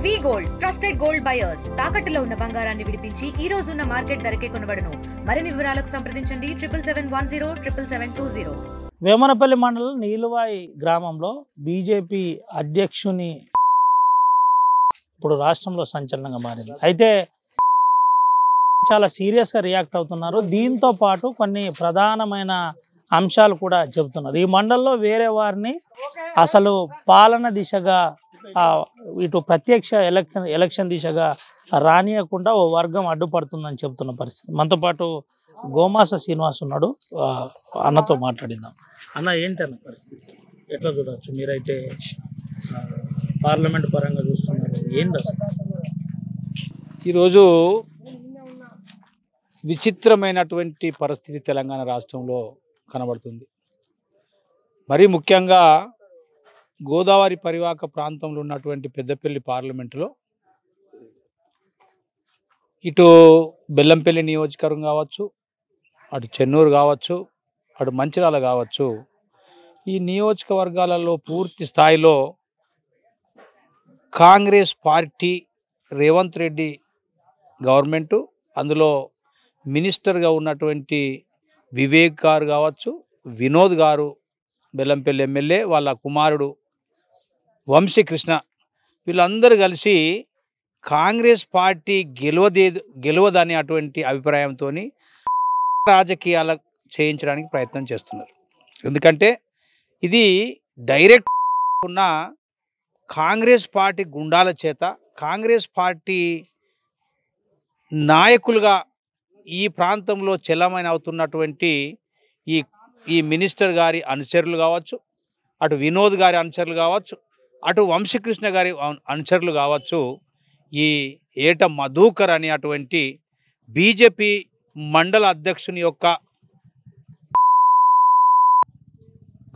వి gold trusted gold buyers తాకట్టులో ఉన్న బంగారాన్ని విడిపించి ఈ రోజు ఉన్న మార్కెట్ ధరకే కొనబడును. మరిన్ని వివరాలకు సంప్రదించండి 77107720. వేమనపల్లి మండలం నీలువాయి గ్రామంలో బీజేపీ అధ్యక్షుని ఇప్పుడు రాష్ట్రంలో సంచలనంగా మారింది. అయితే చాలా సీరియస్గా రియాక్ట్ అవుతున్నారు. దీంతో పాటు కొన్ని ప్రధానమైన అంశాలు కూడా చెబుతున్నారు. ఈ మండలంలో వేరే వారిని అసలు పాలన దిశగా ఇటు ప్రత్యక్ష ఎలక్షన్ దిశగా రానియకుండా ఓ వర్గం అడ్డుపడుతుందని చెబుతున్న పరిస్థితి. మనతో పాటు గోమాస శ్రీనివాస్ ఉన్నాడు, అన్నతో మాట్లాడిద్దాం. అన్న, ఏంటన్న పరిస్థితి, ఎట్లా చూడవచ్చు? మీరైతే పార్లమెంట్ పరంగా చూస్తున్నారు, ఏంటి అసలు? ఈరోజు విచిత్రమైనటువంటి పరిస్థితి తెలంగాణ రాష్ట్రంలో కనబడుతుంది. మరీ ముఖ్యంగా గోదావరి పరివాహక ప్రాంతంలో ఉన్నటువంటి పెద్దపల్లి పార్లమెంటులో ఇటు బెల్లంపల్లి నియోజకవర్గం కావచ్చు, అటు చెన్నూరు కావచ్చు, అటు మంచిర్యాల కావచ్చు, ఈ నియోజకవర్గాలలో పూర్తి స్థాయిలో కాంగ్రెస్ పార్టీ రేవంత్ రెడ్డి గవర్నమెంటు, అందులో మినిస్టర్గా ఉన్నటువంటి వివేక్ గారు కావచ్చు, వినోద్ గారు బెల్లంపల్లి ఎమ్మెల్యే, వాళ్ళ కుమారుడు వంశీకృష్ణ, వీళ్ళందరూ కలిసి కాంగ్రెస్ పార్టీ గెలవదనే అటువంటి అభిప్రాయంతో రాజకీయాలు చేయించడానికి ప్రయత్నం చేస్తున్నారు. ఎందుకంటే ఇది డైరెక్ట్ ఉన్న కాంగ్రెస్ పార్టీ గుండాల చేత, కాంగ్రెస్ పార్టీ నాయకులుగా ఈ ప్రాంతంలో చెల్లమైన అవుతున్నటువంటి ఈ మినిస్టర్ గారి అనుచరులు కావచ్చు, అటు వినోద్ గారి అనుచరులు కావచ్చు, అటు వంశీకృష్ణ గారి అనుచరులు కావచ్చు, ఈ ఏట మధుకర్ అనే అటువంటి బీజేపీ మండల అధ్యక్షుని యొక్క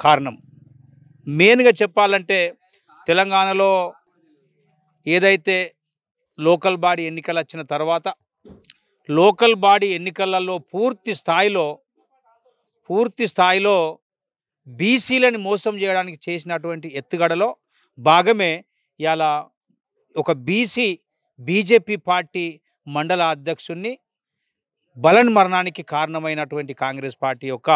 కారణం. మెయిన్గా చెప్పాలంటే తెలంగాణలో ఏదైతే లోకల్ బాడీ ఎన్నికలు వచ్చిన తర్వాత లోకల్ బాడీ ఎన్నికలలో పూర్తి స్థాయిలో బీసీలని మోసం చేయడానికి చేసినటువంటి ఎత్తుగడలో భాగమే ఇలా ఒక బీజేపీ పార్టీ మండల అధ్యక్షుడిని బలన్ మరణానికి కారణమైనటువంటి కాంగ్రెస్ పార్టీ యొక్క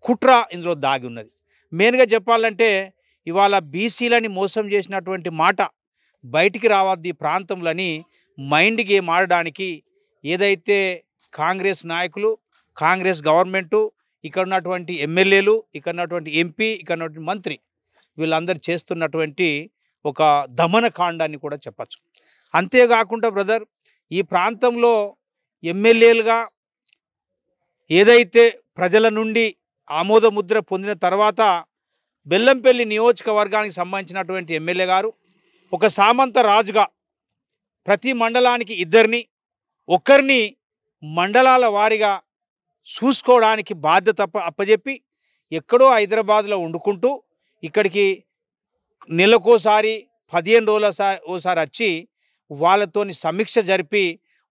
కుట్ర ఇందులో దాగి ఉన్నది. మెయిన్గా చెప్పాలంటే ఇవాళ బీసీలని మోసం చేసినటువంటి మాట బయటికి రావద్దు ఈ ప్రాంతంలోని మైండ్ గేమ్ ఆడడానికి ఏదైతే కాంగ్రెస్ నాయకులు, కాంగ్రెస్ గవర్నమెంటు, ఇక్కడ ఉన్నటువంటి ఎమ్మెల్యేలు, ఇక్కడ ఉన్నటువంటి ఎంపీ, ఇక్కడ ఉన్నటువంటి మంత్రి, వీళ్ళందరూ చేస్తున్నటువంటి ఒక దమనకాండాన్ని కూడా చెప్పచ్చు. అంతేకాకుండా బ్రదర్, ఈ ప్రాంతంలో ఎమ్మెల్యేలుగా ఏదైతే ప్రజల నుండి ఆమోద ముద్ర పొందిన తర్వాత బెల్లంపల్లి నియోజకవర్గానికి సంబంధించినటువంటి ఎమ్మెల్యే గారు ఒక సామంత రాజుగా ప్రతి మండలానికి ఒక్కరిని మండలాల వారీగా చూసుకోవడానికి బాధ్యత అప్పచెప్పి ఎక్కడో హైదరాబాద్లో వండుకుంటూ ఇక్కడికి నెలకోసారి 15 రోజులసారి వచ్చి వాళ్ళతోని సమీక్ష జరిపి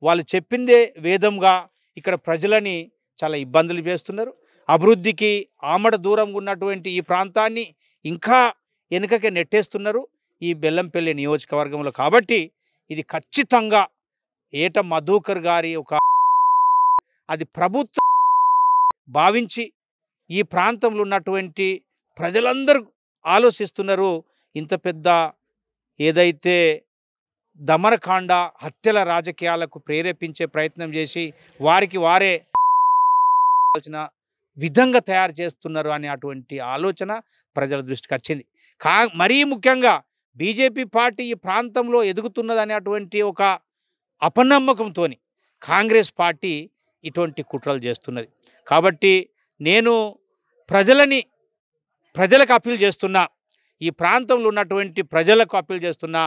వాళ్ళు చెప్పిందే వేదంగా ఇక్కడ ప్రజలని చాలా ఇబ్బందులు చేస్తున్నారు. అభివృద్ధికి ఆమడ దూరంగా ఉన్నటువంటి ఈ ప్రాంతాన్ని ఇంకా వెనుకకి నెట్టేస్తున్నారు ఈ బెల్లంపల్లి నియోజకవర్గంలో. కాబట్టి ఇది ఖచ్చితంగా ఏట మధుకర్ గారి అది ప్రభుత్వం భావించి ఈ ప్రాంతంలో ఉన్నటువంటి ప్రజలందరూ ఆలోచిస్తున్నారు. ఇంత పెద్ద ఏదైతే దమనకాండ హత్యల రాజకీయాలకు ప్రేరేపించే ప్రయత్నం చేసి వారికి వారే విధంగా తయారు చేస్తున్నారు అనే అటువంటి ఆలోచన ప్రజల దృష్టికి వచ్చింది. మరీ ముఖ్యంగా బీజేపీ పార్టీ ఈ ప్రాంతంలో ఎదుగుతున్నది అనేటువంటి ఒక అపనమ్మకంతో కాంగ్రెస్ పార్టీ ఇటువంటి కుట్రలు చేస్తున్నది. కాబట్టి నేను ప్రజలకు అప్పీల్ చేస్తున్నా, ఈ ప్రాంతంలో ఉన్నటువంటి ప్రజలకు అప్పీల్ చేస్తున్నా,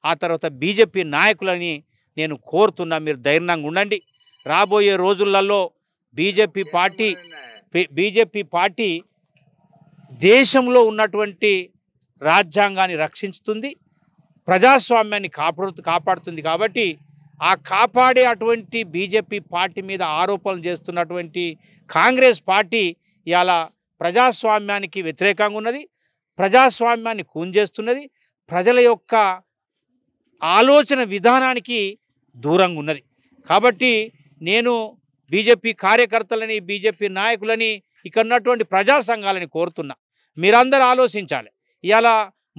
ఆ తర్వాత బీజేపీ నాయకులని నేను కోరుతున్నా, మీరు ధైర్యంగా ఉండండి. రాబోయే రోజులలో బీజేపీ పార్టీ దేశంలో ఉన్నటువంటి రాజ్యాంగాన్ని రక్షించుతుంది, ప్రజాస్వామ్యాన్ని కాపాడుతుంది. కాబట్టి ఆ కాపాడే అటువంటి బీజేపీ పార్టీ మీద ఆరోపణలు చేస్తున్నటువంటి కాంగ్రెస్ పార్టీ ఇవాళ ప్రజాస్వామ్యానికి వ్యతిరేకంగా ఉన్నది, ప్రజాస్వామ్యాన్ని కూంచేస్తున్నది, ప్రజల యొక్క ఆలోచన విధానానికి దూరంగా ఉన్నది. కాబట్టి నేను బీజేపీ కార్యకర్తలని, బీజేపీ నాయకులని, ఇక్కడ ఉన్నటువంటి ప్రజా సంఘాలని కోరుతున్నా, మీరందరూ ఆలోచించాలి. ఇలా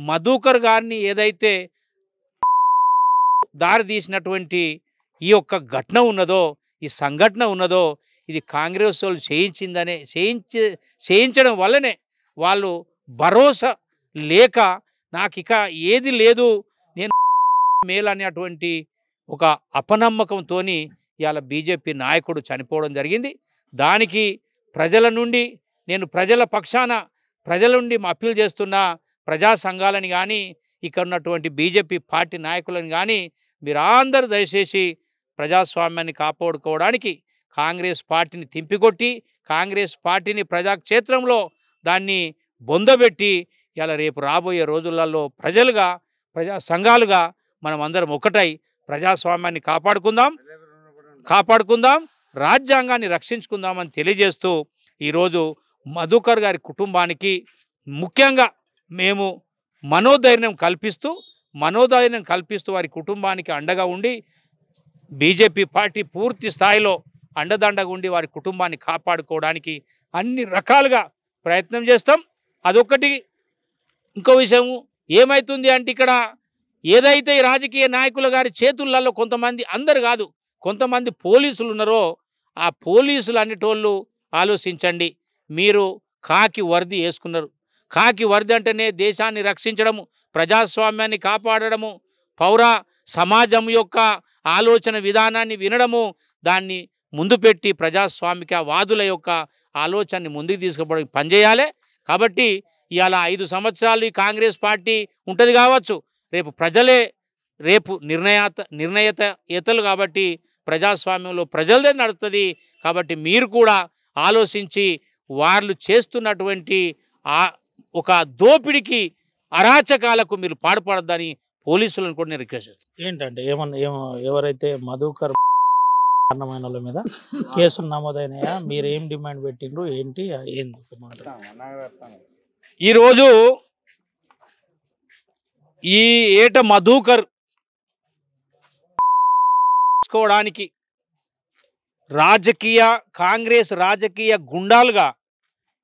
మధుకర్ గారిని ఏదైతే దారి తీసినటువంటి ఈ యొక్క ఘటన ఉన్నదో, ఈ సంఘటన ఉన్నదో, ఇది కాంగ్రెస్ వాళ్ళు చేయించడం వల్లనే వాళ్ళు భరోసా లేక నాకు ఇక ఏది లేదు, నేను మేలనేటువంటి ఒక అపనమ్మకంతో ఇవాళ బీజేపీ నాయకుడు చనిపోవడం జరిగింది. దానికి ప్రజల నుండి నేను ప్రజల పక్షాన ప్రజల నుండి అప్పీల్ చేస్తున్న ప్రజా సంఘాలని కానీ, ఇక్కడ ఉన్నటువంటి బీజేపీ పార్టీ నాయకులను కానీ, మీరందరూ దయచేసి ప్రజాస్వామ్యాన్ని కాపాడుకోవడానికి కాంగ్రెస్ పార్టీని తింపికొట్టి, కాంగ్రెస్ పార్టీని ప్రజాక్షేత్రంలో దాన్ని బొందబెట్టి ఇలా రేపు రాబోయే రోజులలో ప్రజలుగా, ప్రజా సంఘాలుగా మనం అందరం ఒకటై ప్రజాస్వామ్యాన్ని కాపాడుకుందాం, రాజ్యాంగాన్ని రక్షించుకుందామని తెలియజేస్తూ ఈరోజు మధుకర్ గారి కుటుంబానికి ముఖ్యంగా మేము మనోధైర్యం కల్పిస్తూ వారి కుటుంబానికి అండగా ఉండి, బీజేపీ పార్టీ పూర్తి స్థాయిలో అండదండగా ఉండి వారి కుటుంబాన్ని కాపాడుకోవడానికి అన్ని రకాలుగా ప్రయత్నం చేస్తాం. అదొక్కటి. ఇంకో విషయం ఏమవుతుంది అంటే, ఇక్కడ ఏదైతే ఈ రాజకీయ నాయకుల గారి చేతులలో కొంతమంది, అందరు కాదు, కొంతమంది పోలీసులు ఉన్నారో, ఆ పోలీసులు అన్నిటోళ్ళు ఆలోచించండి. మీరు కాకి వర్ది వేసుకున్నారు. కాకి వర్ది అంటేనే దేశాన్ని రక్షించడము, ప్రజాస్వామ్యాన్ని కాపాడడము, పౌర సమాజం యొక్క ఆలోచన విధానాన్ని వినడము, దాన్ని ముందు పెట్టి ప్రజాస్వామిక వాదుల యొక్క ఆలోచనని ముందుకు తీసుకుపోవడానికి పనిచేయాలి. కాబట్టి ఇవాళ 5 సంవత్సరాలు ఈ కాంగ్రెస్ పార్టీ ఉంటుంది కావచ్చు, రేపు ప్రజలే నిర్ణయతలు కాబట్టి ప్రజాస్వామ్యంలో ప్రజలదే నడుస్తుంది. కాబట్టి మీరు కూడా ఆలోచించి వాళ్ళు చేస్తున్నటువంటి ఒక దోపిడికి, అరాచకాలకు మీరు పాడుపడద్దని పోలీసులను కూడా నేను రిక్వెస్ట్ చేస్తాను. ఏంటంటే ఎవరైతే మధుకర్ కారణమైన వాళ్ళ మీద కేసులు నమోదైనాయా, మీరు ఏం డిమాండ్ పెట్టిండ్రు, ఏంటి ఈరోజు ఈ ఏట మధుకర్ తీసుకోవడానికి కాంగ్రెస్ రాజకీయ గుండాలుగా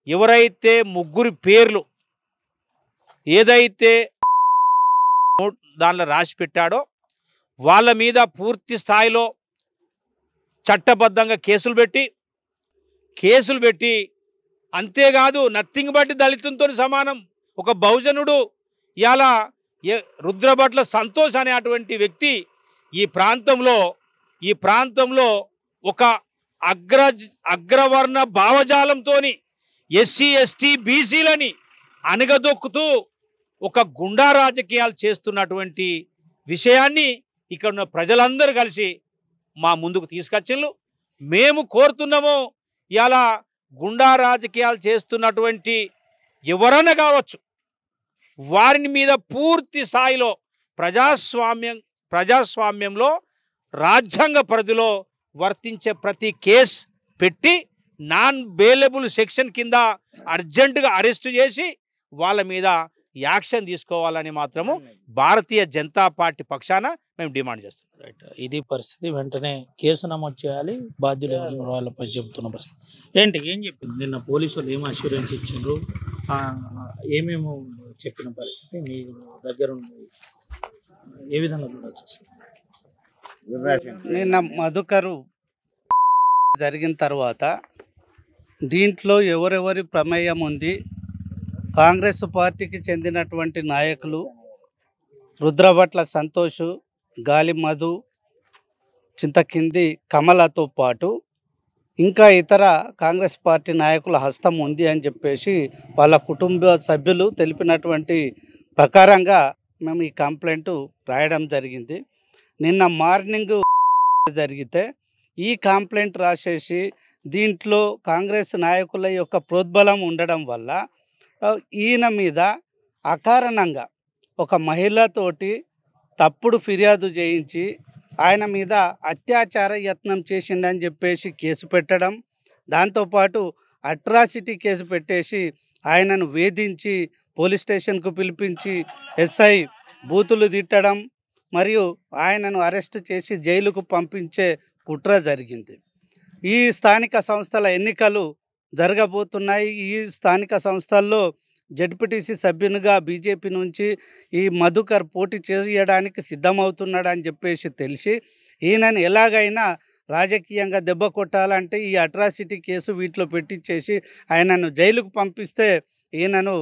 ఎవరైతే ముగ్గురి పేర్లు ఏదైతే దానిలో రాసి పెట్టాడో వాళ్ళ మీద పూర్తి స్థాయిలో చట్టబద్ధంగా కేసులు పెట్టి అంతేకాదు, నథింగ్ బట్ దళితులతో సమానం ఒక బహుజనుడు ఇలా రుద్రభట్ల సంతోష్ అనేటువంటి వ్యక్తి ఈ ప్రాంతంలో ఒక అగ్రవర్ణ భావజాలంతో ఎస్సీ ఎస్టీ బీసీలని అణగదొక్కుతూ ఒక గుండా రాజకీయాలు చేస్తున్నటువంటి విషయాన్ని ఇక్కడ ఉన్న ప్రజలందరూ కలిసి మా ముందుకు తీసుకొచ్చిండ్రు. మేము కోరుతున్నాము, ఇలా గుండా రాజకీయాలు చేస్తున్నటువంటి ఎవరైనా కావచ్చు, వారిని మీద పూర్తి స్థాయిలో ప్రజాస్వామ్యంలో రాజ్యాంగ పరిధిలో వర్తించే ప్రతి కేసు పెట్టి నాన్ బెయిలబుల్ సెక్షన్ కింద అర్జెంటుగా అరెస్టు చేసి వాళ్ళ మీద యాక్షన్ తీసుకోవాలని మాత్రము భారతీయ జనతా పార్టీ పక్షాన మేము డిమాండ్ చేస్తున్నాం. రైట్, ఇది పరిస్థితి. వెంటనే కేసు నమోదు చేయాలి, బాధ్యులు వాళ్ళపై చెబుతున్న పరిస్థితి. ఏం చెప్పింది నిన్న పోలీసులు, ఏం అష్యూరెన్స్ ఇచ్చిండ్రు, ఏమేమో చెప్పిన పరిస్థితి మీ దగ్గర ఏ విధంగా చూడవచ్చు? నిన్న మధుకరు జరిగిన తర్వాత దీంట్లో ఎవరెవరి ప్రమేయం ఉంది, కాంగ్రెస్ పార్టీకి చెందినటువంటి నాయకులు రుద్రభట్ల సంతోష్, గాలి మధు, చింతకింది కమలతో పాటు ఇంకా ఇతర కాంగ్రెస్ పార్టీ నాయకుల హస్తం ఉంది అని చెప్పేసి వాళ్ళ కుటుంబ సభ్యులు తెలిపినటువంటి ప్రకారంగా మేము ఈ కంప్లైంట్ రాయడం జరిగింది. నిన్న మార్నింగ్ జరిగితే ఈ కంప్లైంట్ రాసేసి దీంట్లో కాంగ్రెస్ నాయకుల యొక్క ప్రోద్బలం ఉండడం వల్ల ఈయన మీద అకారణంగా ఒక మహిళతోటి తప్పుడు ఫిర్యాదు చేయించి ఆయన మీద అత్యాచార యత్నం చేసిండని చెప్పేసి కేసు పెట్టడం, దాంతోపాటు అట్రాసిటీ కేసు పెట్టేసి ఆయనను వేధించి పోలీస్ స్టేషన్కు పిలిపించి ఎస్ఐ బూతులు తిట్టడం, మరియు ఆయనను అరెస్ట్ చేసి జైలుకు పంపించే కుట్ర జరిగింది. ఈ స్థానిక సంస్థల ఎన్నికలు జరగబోతున్నాయి. ఈ స్థానిక సంస్థల్లో జడ్పీటీసీ సభ్యునిగా బీజేపీ నుంచి ఈ మధుకర్ పోటీ చేయడానికి సిద్ధమవుతున్నాడని చెప్పేసి తెలిసి ఈయనను ఎలాగైనా రాజకీయంగా దెబ్బ కొట్టాలంటే ఈ అట్రాసిటీ కేసు వీటిలో పెట్టించేసి ఆయనను జైలుకు పంపిస్తే ఈయనను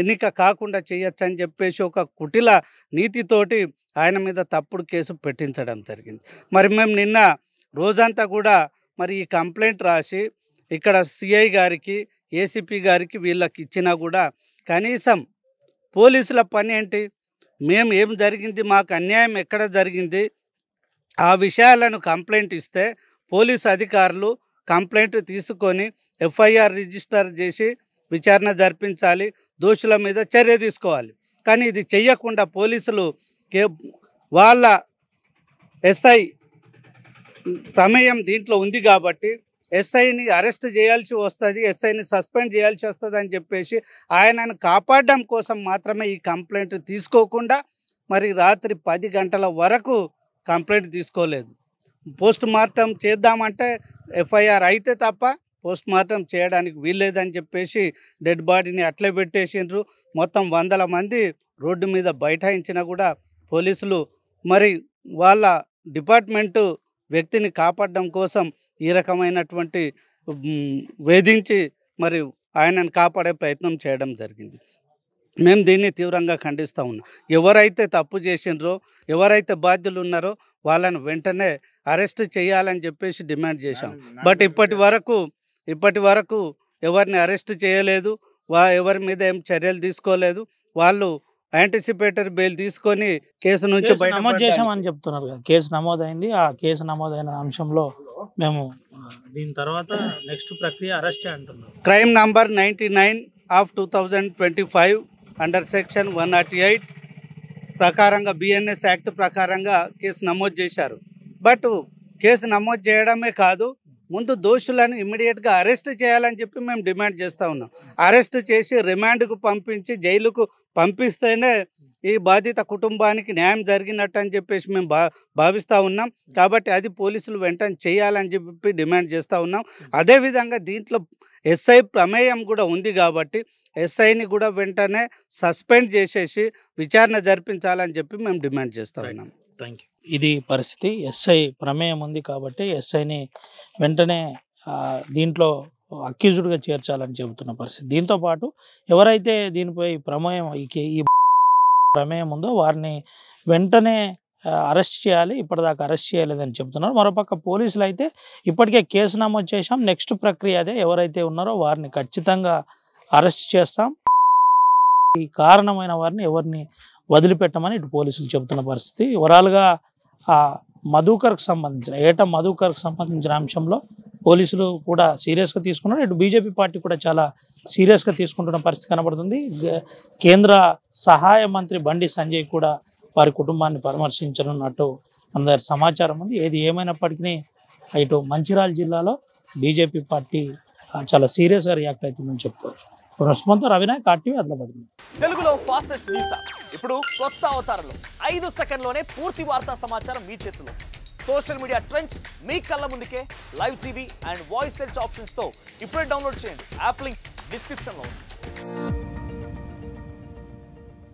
ఎన్నిక కాకుండా చేయొచ్చని చెప్పేసి ఒక కుటిల నీతితోటి ఆయన మీద తప్పుడు కేసు పెట్టించడం జరిగింది. మరి మేము నిన్న రోజంతా కూడా మరి ఈ కంప్లైంట్ రాసి ఇక్కడ సిఐ గారికి ఏసీపీ గారికి వీళ్ళకి ఇచ్చినా కూడా కనీసం పోలీసుల పని ఏంటి, మేము ఏం జరిగింది, మాకు అన్యాయం ఎక్కడ జరిగింది, ఆ విషయాలను కంప్లైంట్ ఇస్తే పోలీసు అధికారులు కంప్లైంట్ తీసుకొని ఎఫ్ఐఆర్ రిజిస్టర్ చేసి విచారణ జరిపించాలి, దోషుల మీద చర్య తీసుకోవాలి. కానీ ఇది చెయ్యకుండా పోలీసులు వాళ్ళ ఎస్ఐ ప్రమేయం దీంట్లో ఉంది కాబట్టి ఎస్ఐని అరెస్ట్ చేయాల్సి వస్తుంది, ఎస్ఐని సస్పెండ్ చేయాల్సి వస్తుంది అని చెప్పేసి ఆయనను కాపాడడం కోసం మాత్రమే ఈ కంప్లైంట్ తీసుకోకుండా మరి రాత్రి 10 గంటల వరకు కంప్లైంట్ తీసుకోలేదు. పోస్ట్ మార్టం చేద్దామంటే ఎఫ్ఐఆర్ అయితే తప్ప పోస్ట్ మార్టం చేయడానికి వీల్లేదని చెప్పేసి డెడ్ బాడీని అట్లే పెట్టేసిండ్రు. మొత్తం 100 మంది రోడ్డు మీద బైఠాయించినా కూడా పోలీసులు మరి వాళ్ళ డిపార్ట్మెంటు వ్యక్తిని కాపాడడం కోసం ఈ రకమైనటువంటి వేధించి మరి ఆయనను కాపాడే ప్రయత్నం చేయడం జరిగింది. మేము దీన్ని తీవ్రంగా ఖండిస్తూ ఉన్నాం. ఎవరైతే తప్పు చేసినారో, ఎవరైతే బాధ్యులు ఉన్నారో వాళ్ళను వెంటనే అరెస్ట్ చేయాలని చెప్పేసి డిమాండ్ చేశాం. బట్ ఇప్పటి వరకు ఎవరిని అరెస్ట్ చేయలేదు, ఎవరి మీద ఏం చర్యలు తీసుకోలేదు. వాళ్ళు యాంటిసిపేటరీ బెయిల్ తీసుకొని కేసు నుంచి నమోదు చేశామని చెప్తున్నారు కదా. కేసు నమోదైంది. ఆ కేసు నమోదైన అంశంలో మేము దీని తర్వాత నెక్స్ట్ ప్రక్రియ అరెస్ట్ అంటున్నాం. Crime number 99 of 2025 under section 108 ప్రకారంగా బిఎన్ఎస్ యాక్ట్ ప్రకారంగా కేసు నమోదు చేశారు. బట్ కేసు నమోదు చేయడమే కాదు, ముందు దోషులను ఇమ్మీడియట్గా అరెస్ట్ చేయాలని చెప్పి మేము డిమాండ్ చేస్తూ ఉన్నాం. అరెస్ట్ చేసి రిమాండ్కు పంపించి జైలుకు పంపిస్తేనే ఈ బాధిత కుటుంబానికి న్యాయం జరిగినట్టు అని చెప్పేసి మేము భావిస్తూ ఉన్నాం. కాబట్టి అది పోలీసులు వెంటనే చేయాలని చెప్పి డిమాండ్ చేస్తూ ఉన్నాం. అదేవిధంగా దీంట్లో ఎస్ఐ ప్రమేయం కూడా ఉంది కాబట్టి ఎస్ఐని కూడా వెంటనే సస్పెండ్ చేసేసి విచారణ జరిపించాలని చెప్పి మేము డిమాండ్ చేస్తూ ఉన్నాం. Thank you. ఇది పరిస్థితి. ఎస్ఐ ప్రమేయం ఉంది కాబట్టి ఎస్ఐని వెంటనే దీంట్లో అక్యూజ్డ్గా చేర్చాలని చెబుతున్న పరిస్థితి. దీంతోపాటు ఎవరైతే దీనిపై ఈ ప్రమేయం ఉందో వారిని వెంటనే అరెస్ట్ చేయాలి, ఇప్పటిదాకా అరెస్ట్ చేయలేదని చెబుతున్నారు. మరోపక్క పోలీసులు అయితే ఇప్పటికే కేసు నమోదు చేశాం, నెక్స్ట్ ప్రక్రియ అదే, ఎవరైతే ఉన్నారో వారిని ఖచ్చితంగా అరెస్ట్ చేస్తాం, ఈ కారణమైన వారిని ఎవరిని వదిలిపెట్టమని ఇటు పోలీసులు చెబుతున్న పరిస్థితి. ఓవరాల్గా ఆ మధుకర్కు సంబంధించిన అంశంలో పోలీసులు కూడా సీరియస్గా తీసుకున్నారు. ఇటు బీజేపీ పార్టీ కూడా చాలా సీరియస్గా తీసుకుంటున్న పరిస్థితి కనబడుతుంది. కేంద్ర సహాయ మంత్రి బండి సంజయ్ కూడా వారి కుటుంబాన్ని పరామర్శించనున్నట్టు అందరి సమాచారం ఉంది. ఏది ఏమైనప్పటికీ ఇటు మంచిర్యాల జిల్లాలో బీజేపీ పార్టీ చాలా సీరియస్గా రియాక్ట్ అవుతుందని చెప్పుకోవచ్చు. ప్రస్తుతంతో రవినాయక్ RTV ఆదిలాబాద్. తెలుగులో ఫాస్టెస్ట్ న్యూస్ ఇప్పుడు కొత్త అవతారంలో 5 సెకండ్లోనే పూర్తి వార్తా సమాచారం మీ చేతిలో. సోషల్ మీడియా ట్రెండ్స్ మీ కళ్ళ ముందుకే live TV and voice search ఆప్షన్స్తో ఇప్పుడే డౌన్లోడ్ చేయండి. యాప్ లింక్ డిస్క్రిప్షన్లో ఉంది.